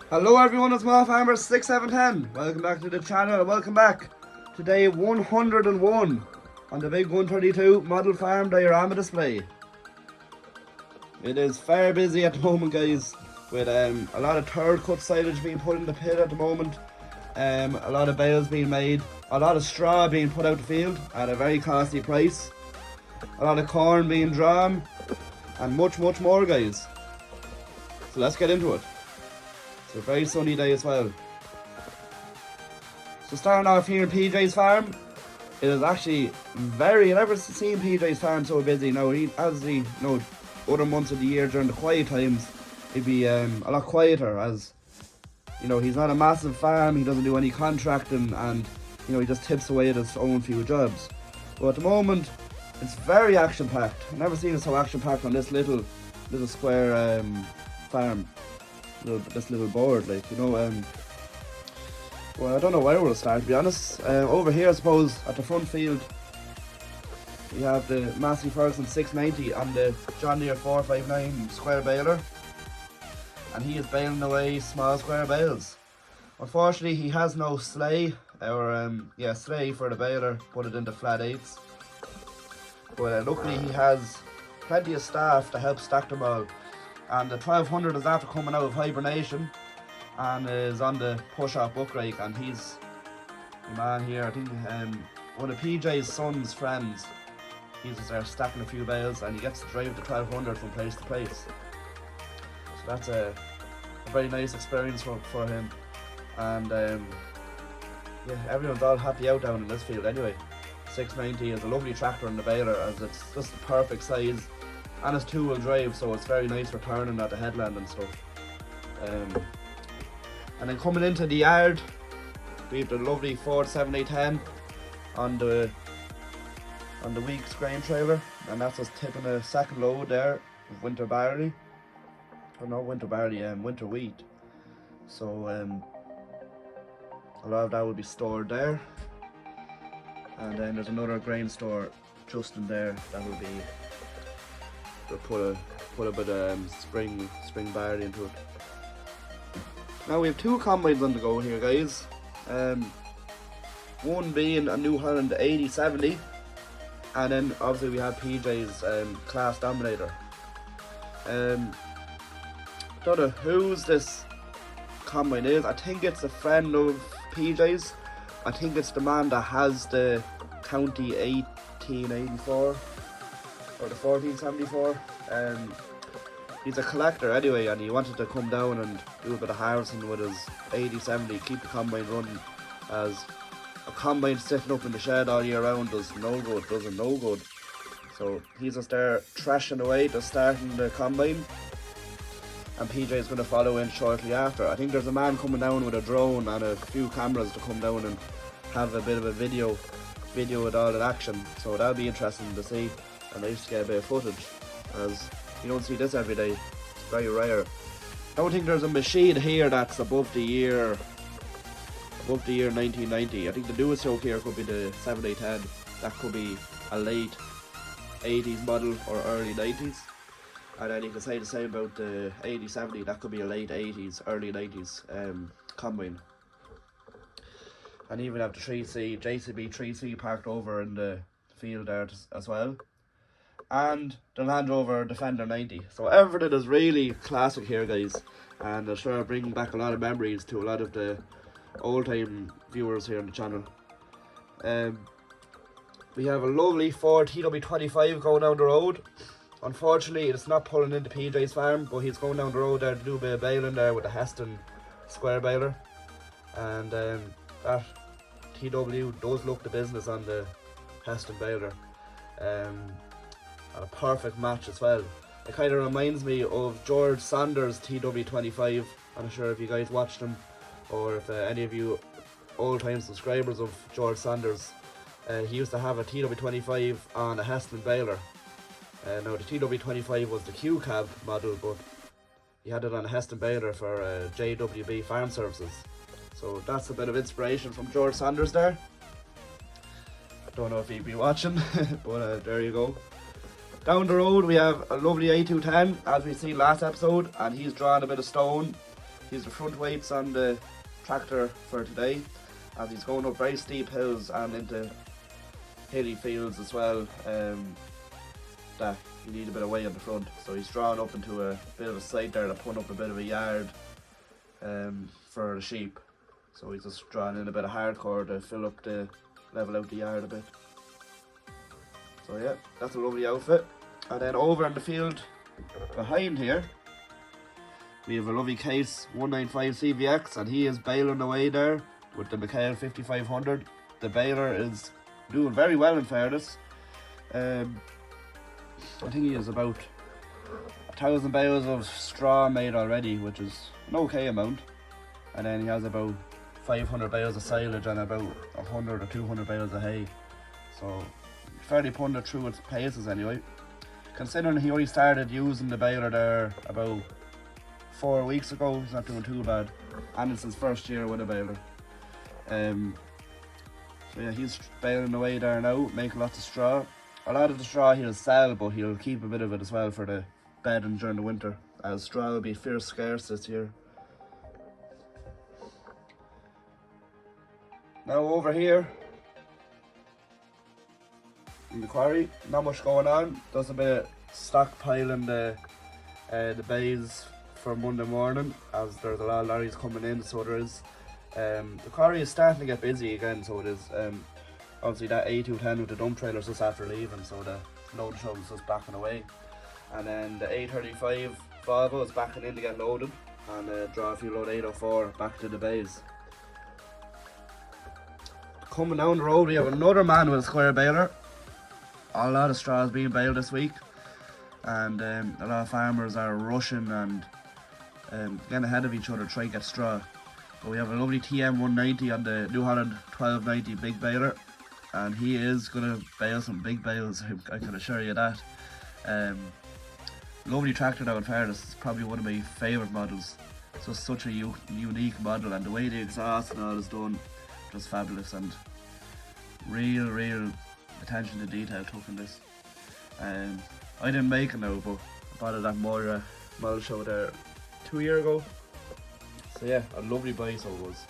Hello everyone, it's Small Farmer 6710. Welcome back to the channel, welcome back to day 101 on the big 132 model farm diorama display. It is fair busy at the moment, guys, with a lot of third cut silage being put in the pit at the moment, a lot of bales being made, a lot of straw being put out the field at a very costly price, a lot of corn being drawn, and much more, guys. So let's get into it. It's a very sunny day as well. So starting off here in PJ's farm, it is actually I've never seen PJ's farm so busy. Now, other months of the year during the quiet times, it'd be a lot quieter, as he's not a massive farm, he doesn't do any contracting, and he just tips away at his own few jobs. But at the moment, it's very action packed. I've never seen it so action packed on this little square farm. This little board, well, I don't know where we'll start, to be honest. Over here, I suppose, at the front field, we have the Massey Ferguson 690 and the John Deere 459 square baler, and he is baling away small square bales. Unfortunately, he has no sleigh, or sleigh for the baler, put it into flat eighths. But luckily, he has plenty of staff to help stack them all. And the 1200 is after coming out of hibernation and is on the push-off buck rake, and he's the man here. I think one of PJ's son's friends, he's just there stacking a few bales, and he gets to drive the 1200 from place to place. So that's a very nice experience for him, and everyone's all happy out down in this field anyway. 690 is a lovely tractor in the baler, as it's just the perfect size. And it's two-wheel drive, so it's very nice for turning at the headland and stuff. And then coming into the yard, we have the lovely Ford 7810 on the week's grain trailer, and that's us tipping a second load there of winter barley. Or not winter barley, winter wheat. So a lot of that will be stored there. And then there's another grain store just in there that will be. We'll put a bit of spring barley into it. Now we have two combines on the go here, guys. One being a New Holland 8070, and then obviously we have PJ's Class Dominator. Don't know whose this combine is. I think it's a friend of PJ's. I think it's the man that has the County 1884. Or the 1474. He's a collector anyway, and he wanted to come down and do a bit of harvesting with his 8070, keep the combine running, as a combine sitting up in the shed all year round does no good. So he's just there thrashing away, just starting the combine, and PJ is going to follow in shortly after. I think there's a man coming down with a drone and a few cameras to come down and have a bit of a video with all that action, so that'll be interesting to see. And I used to get a bit of footage, as you don't see this every day. It's very rare. I don't think there's a machine here that's above the year 1990. I think the newest yoke here could be the 7810. That could be a late 80s model or early 90s. And then you can say the same about the 8070. That could be a late 80s, early 90s combine. And even have the 3C, JCB 3C parked over in the field there as well. And the Land Rover Defender 90. So everything is really classic here, guys, and I'm sure bringing back a lot of memories to a lot of the old time viewers here on the channel. We have a lovely Ford TW25 going down the road. Unfortunately, it's not pulling into PJ's farm, but he's going down the road there to do a bit of baling there with the Heston square baler, and that TW does look the business on the Heston baler. And a perfect match as well. It kind of reminds me of George Saunders' TW25. I'm not sure if you guys watched him, or if any of you old time subscribers of George Saunders. He used to have a TW25 on a Heston baler. Now the TW25 was the Q cab model, but he had it on a Heston baler for JWB Farm Services. So that's a bit of inspiration from George Saunders there. I don't know if he'd be watching, but there you go. Down the road we have a lovely A210, as we seen last episode, and he's drawn a bit of stone he's the front weights on the tractor for today, as he's going up very steep hills and into hilly fields as well, that you need a bit of weight on the front. So he's drawn up into a bit of a site there to put up a bit of a yard for the sheep. So he's just drawing in a bit of hardcore to fill up the level out the yard a bit. So yeah, that's a lovely outfit. And then over in the field behind here, we have a lovely Case 195 CVX, and he is baling away there with the McHale 5500. The baler is doing very well in fairness. I think he has about 1,000 bales of straw made already, which is an okay amount. And then he has about 500 bales of silage and about 100 or 200 bales of hay. So fairly putting it through its paces anyway. Considering he only started using the baler there about 4 weeks ago, he's not doing too bad. And it's his first year with a baler. So yeah, he's baling away there now, making lots of straw. A lot of the straw he'll sell, but he'll keep a bit of it as well for the bedding during the winter, as straw will be fierce scarce this year. Now over here in the quarry, not much going on. Does a bit of stockpiling the bays for Monday morning, as there's a lot of lorries coming in, so there is. The quarry is starting to get busy again, so it is. Obviously that A210 with the dump trailers just after leaving, so the load truck is just backing away. And then the A35 Volvo is backing in to get loaded, and draw a few load 804 back to the bays. Coming down the road, we have another man with a square baler. A lot of straw is being baled this week, and a lot of farmers are rushing and getting ahead of each other to try and get straw. But we have a lovely TM190 on the New Holland 1290 big baler, and he is going to bale some big bales, I can assure you that. Lovely tractor now in fairness. It's probably one of my favourite models. It's just such a unique model, and the way the exhaust and all is done, just fabulous, and real attention to detail took in this. I didn't make it now, but I bought it at Moira model show there 2 years ago. So yeah, a lovely buy, so it was.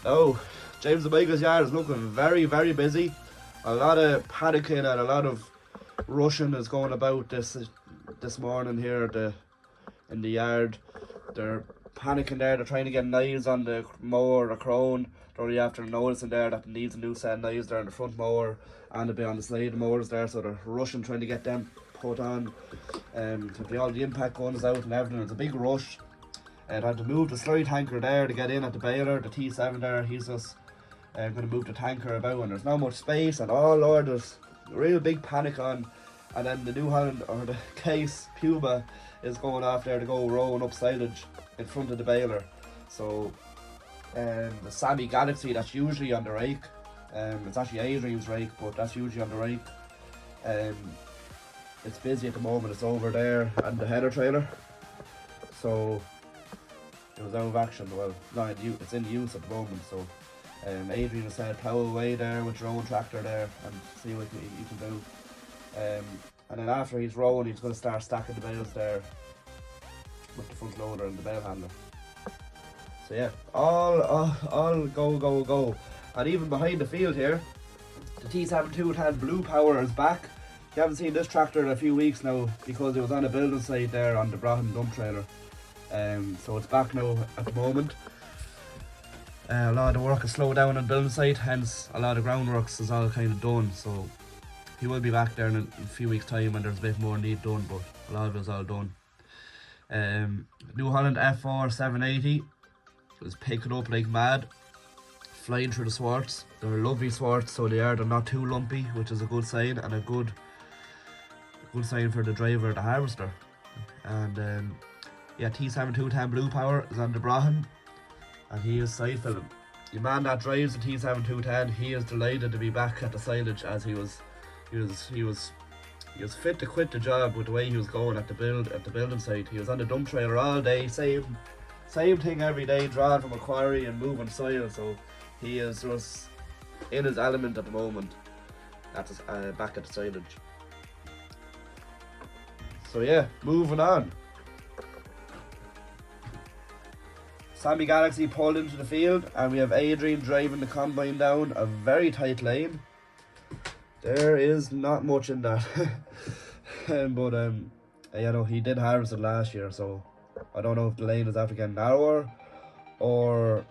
Oh, James the Baker's yard is looking very busy. A lot of panicking and a lot of rushing is going about this morning here in the yard. They're panicking there, they're trying to get knives on the mower or crone. They're only after noticing there that it needs a new set of knives there on the front mower and a bit on the slide mowers there, so they're rushing trying to get them put on. All the impact guns out and everything. It's a big rush. They had to move the slide tanker there to get in at the baler, the T7 there. He's just going to move the tanker about, and there's not much space, and oh lord, there's a real big panic on. And then the New Holland, or the Case Puma, is going off there to go rowing up silage in front of the baler. So the Sammy Galaxy, that's usually on the rake. It's actually Adrian's rake, but that's usually on the rake. It's busy at the moment. It's over there and the header trailer, so it was out of action. Well, no, it's in use at the moment. So Adrian has said plough away there with your own tractor there and see what you can do. And then after he's rowing, he's going to start stacking the bales there with the front loader and the bale handler. So yeah, all go. And even behind the field here, the T7210 Blue Power is back. You haven't seen this tractor in a few weeks now because it was on a building site there on the Broughton dump trailer. So it's back now at the moment. A lot of the work is slowed down on the building site, hence a lot of groundworks is all kind of done. So he will be back there in a few weeks time when there's a bit more need done, but a lot of it is all done. New Holland F4 780 is picking up like mad, flying through the swarts. They're lovely swarts, so they're not too lumpy, which is a good sign, and a good sign for the driver, the harvester. And yeah, T7210 Blue Power is on the Broughton, and he is side filling. The man that drives the T7210, he is delighted to be back at the silage, as he was fit to quit the job with the way he was going at the building site. He was on the dump trailer all day, same thing every day, drawing from a quarry and moving soil. So he is just in his element at the moment. That's back at the silage. So yeah, moving on. Sammy Galaxy pulled into the field, and we have Adrian driving the combine down a very tight lane. There is not much in that. But you know, he did harvest it last year, so I don't know if the lane is after getting narrower or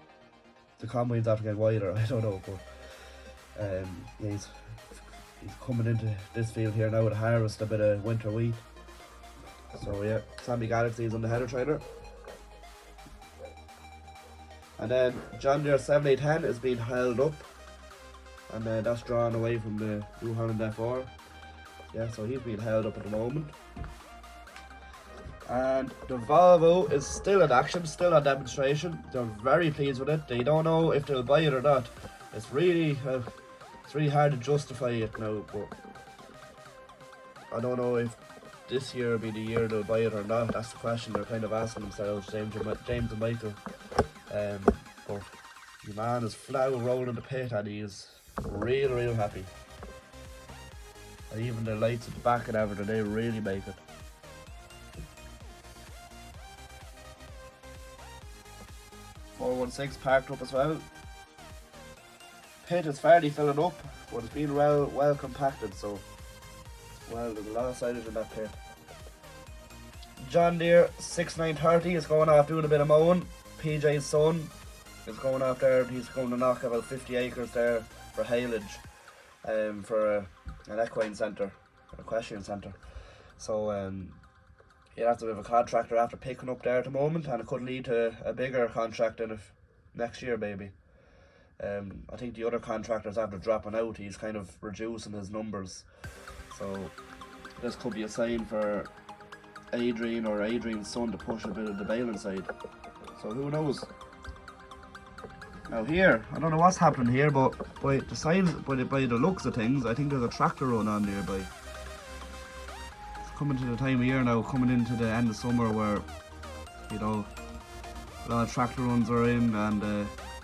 the combine's after getting wider. I don't know, but yeah, he's coming into this field here now to harvest a bit of winter wheat. So yeah, Sammy Galaxy is on the header trailer. And then John Deere 7810 is being held up, and that's drawn away from the New Holland FR. Yeah, so he's being held up at the moment. And the Volvo is still in action, still on demonstration. They're very pleased with it. They don't know if they'll buy it or not. It's really hard to justify it now, but I don't know if this year will be the year they'll buy it or not. That's the question they're kind of asking themselves, James and Michael. But the man is flat out rolling the pit, and he is real happy. And even the lights at the back and everything, they really make it. .416 parked up as well. Pit is fairly filling up, but it's been well compacted, so there's a lot of silage in that pit. John Deere 6930 is going off doing a bit of mowing. PJ's son is going off there. He's going to knock about 50 acres there for haylage, for an equine centre, an equestrian centre. So yeah, that's a bit of a contractor after picking up there at the moment, and it could lead to a bigger contract in next year maybe. I think the other contractors after dropping out, he's kind of reducing his numbers. So this could be a sign for Adrian or Adrian's son to push a bit of the baling side. So who knows? Now here, I don't know what's happening here, but by the signs, by the looks of things, I think there's a tractor run on nearby. It's coming to the time of year now, coming into the end of summer where, you know, a lot of tractor runs are in, and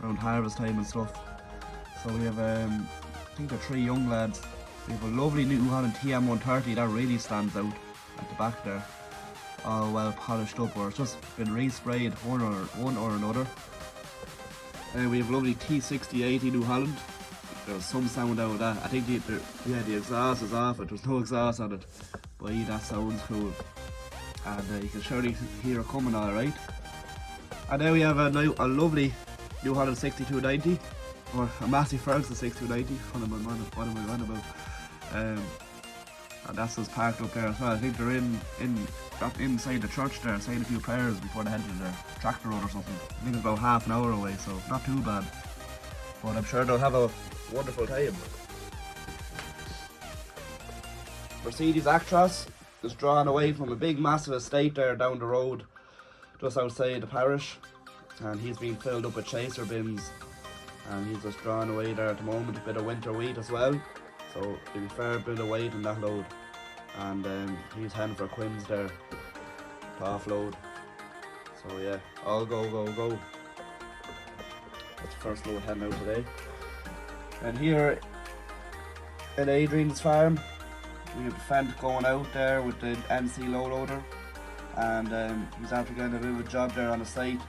around harvest time and stuff. So we have, I think they're 3 young lads. We have a lovely New Holland TM130 that really stands out at the back there. All well polished up, or it's just been resprayed one or another. We have lovely T6080 New Holland. There's some sound out of that. I think the exhaust is off it. There's no exhaust on it. But that sounds cool. And you can surely hear it coming alright. And then we have a lovely New Holland 6290, or a Massey Ferguson 6290. What am I on about? And that's just parked up there as well. I think they're inside the church there, saying a few prayers before they head to their tractor run or something. I think it's about half an hour away, so not too bad. But I'm sure they'll have a wonderful time. Mercedes Actros is drawn away from a big massive estate there down the road, just outside the parish. And he's been filled up with chaser bins, and he's just drawn away there at the moment, a bit of winter wheat as well. So there'll be a fair bit of weight in that load, and he's heading for Quinn's there to offload. So yeah, all go. That's the first load heading out today. And here at Adrian's farm, we have the Fendt going out there with the NC low loader, and he's after getting a bit of a job there on the site.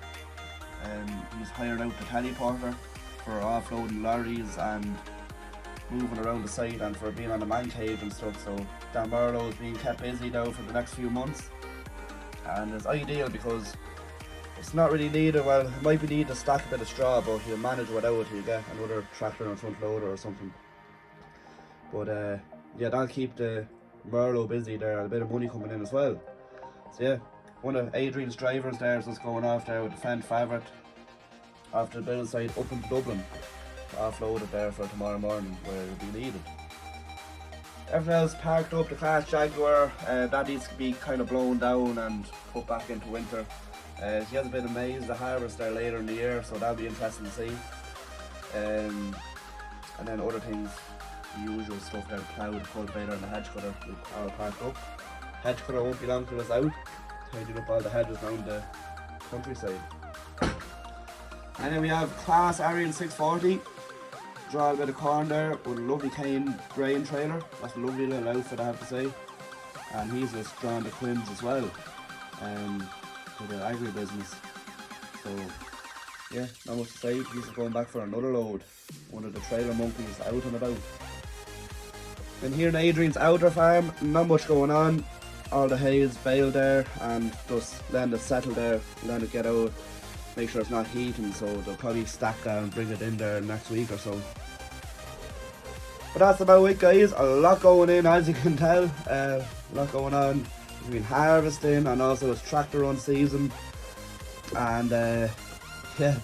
He's hired out the teleporter for offloading lorries and moving around the site, and for being on the man cage and stuff. So Dan Barlow is being kept busy now for the next few months, and it's ideal because it's not really needed. Well, it might be needed to stack a bit of straw, but he'll manage without it. He'll get another tractor and front loader or something. But yeah, that'll keep the Merlot busy there, and a bit of money coming in as well. So yeah, one of Adrian's drivers there is just going off there with the Fendt Favorite after the build site up into Dublin to offload it there for tomorrow morning where it'll be needed. Everything else parked up. The Class Jaguar, that needs to be kind of blown down and put back into winter. She has a bit of maize to harvest there later in the year, so that'll be interesting to see. And then other things, the usual stuff there, the plough, the cultivator and the hedge cutter will all parked up. Hedge cutter won't be long till it's out, tidying up all the hedges around the countryside. And then we have Class Ariel 640, draw a bit of corn there with a lovely cane grain trailer. That's a lovely little outfit, I have to say. And he's just drawn the Quinn's as well, for the agri-business. So yeah, not much to say. He's going back for another load. One of the trailer monkeys out and about. And here in Adrian's outer farm, not much going on. All the hay is baled there and just letting it settle there, letting it get out, make sure it's not heating, so they'll probably stack that and bring it in there next week or so. But that's about it, guys. A lot going in, as you can tell. A lot going on between harvesting and also it's tractor run season. And yeah,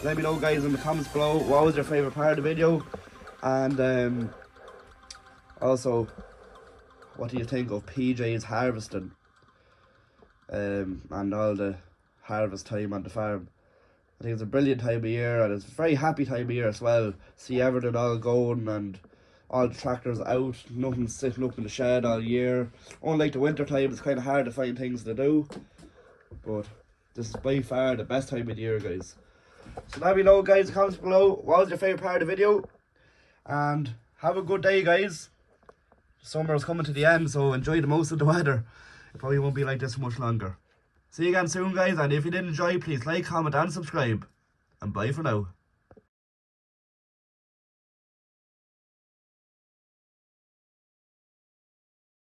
let me know, guys, in the comments below what was your favourite part of the video, and also what do you think of PJ's harvesting and all the harvest time on the farm. I think it's a brilliant time of year, and it's a very happy time of year as well. See everything all going and all the tractors out, nothing sitting up in the shed all year. Unlike the winter time, it's kind of hard to find things to do, but this is by far the best time of the year, guys. So let me know, guys, in the comments below what was your favourite part of the video, and have a good day, guys. Summer is coming to the end, so enjoy the most of the weather. It probably won't be like this much longer. See you again soon, guys, and if you did enjoy, please like, comment and subscribe, and bye for now.